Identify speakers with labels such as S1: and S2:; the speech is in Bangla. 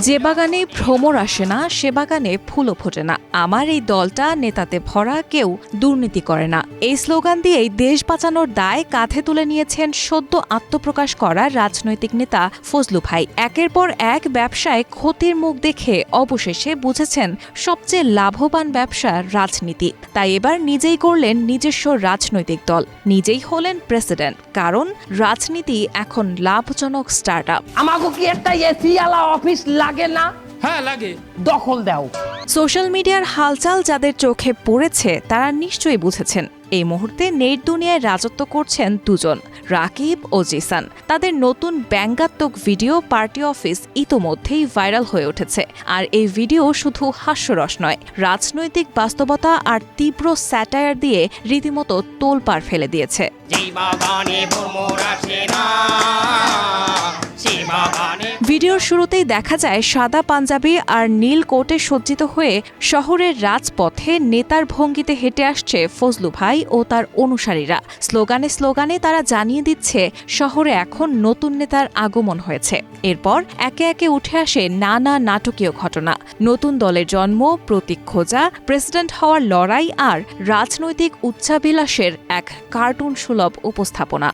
S1: যে বাগানে ভ্রমর আসে না সে বাগানে ফুলও ফোটে না। আমার এই দলটা নেতাতে ভরা, কেউ দুর্নীতি করে না, এই স্লোগান দিয়েই দেশ বাঁচানোর দায় কাঁধে তুলে নিয়েছেন সদ্য আত্মপ্রকাশ করা রাজনৈতিক নেতা ফজলু ভাই। একের পর এক ব্যবসায় ক্ষতির মুখ দেখে অবশেষে বুঝেছেন সবচেয়ে লাভবান ব্যবসা রাজনীতি। তাই এবার নিজেই করলেন নিজস্ব রাজনৈতিক দল, নিজেই হলেন প্রেসিডেন্ট। কারণ রাজনীতি এখন লাভজনক স্টার্টআপ।
S2: আমাকে কি একটা এসিওয়ালা অফিস লাগে না?
S3: হ্যাঁ লাগে।
S2: দখল দাও।
S1: সোশ্যাল মিডিয়ার হালচাল যাদের চোখে পড়েছে তারা নিশ্চয়ই বুঝেছেন এই মুহূর্তে নেট দুনিয়ায় রাজত্ব করছেন দুজন, রাকিব ও জিসান। তাদের নতুন ব্যঙ্গাত্মক ভিডিও পার্টি অফিস ইতোমধ্যেই ভাইরাল হয়ে উঠেছে। আর এই ভিডিও শুধু হাস্যরস নয়, রাজনৈতিক বাস্তবতা আর তীব্র স্যাটায়ার দিয়ে রীতিমতো তোলপাড় ফেলে দিয়েছে। ভিডিওর শুরুতেই দেখা যায় সাদা পাঞ্জাবি আর নীল কোটে সজ্জিত হয়ে শহরের রাজপথে নেতার ভঙ্গিতে হেঁটে আসছে ফজলু ভাই ও তার অনুসারীরা। স্লোগানে স্লোগানে তারা জানিয়ে দিচ্ছে শহরে এখন নতুন নেতার আগমন হয়েছে। এরপর একে একে উঠে আসে নানা নাটকীয় ঘটনা, নতুন দলের জন্ম, প্রতীক খোঁজা, প্রেসিডেন্ট হওয়ার লড়াই আর রাজনৈতিক উচ্চাভিলাষের এক কার্টুন সুলভ উপস্থাপনা।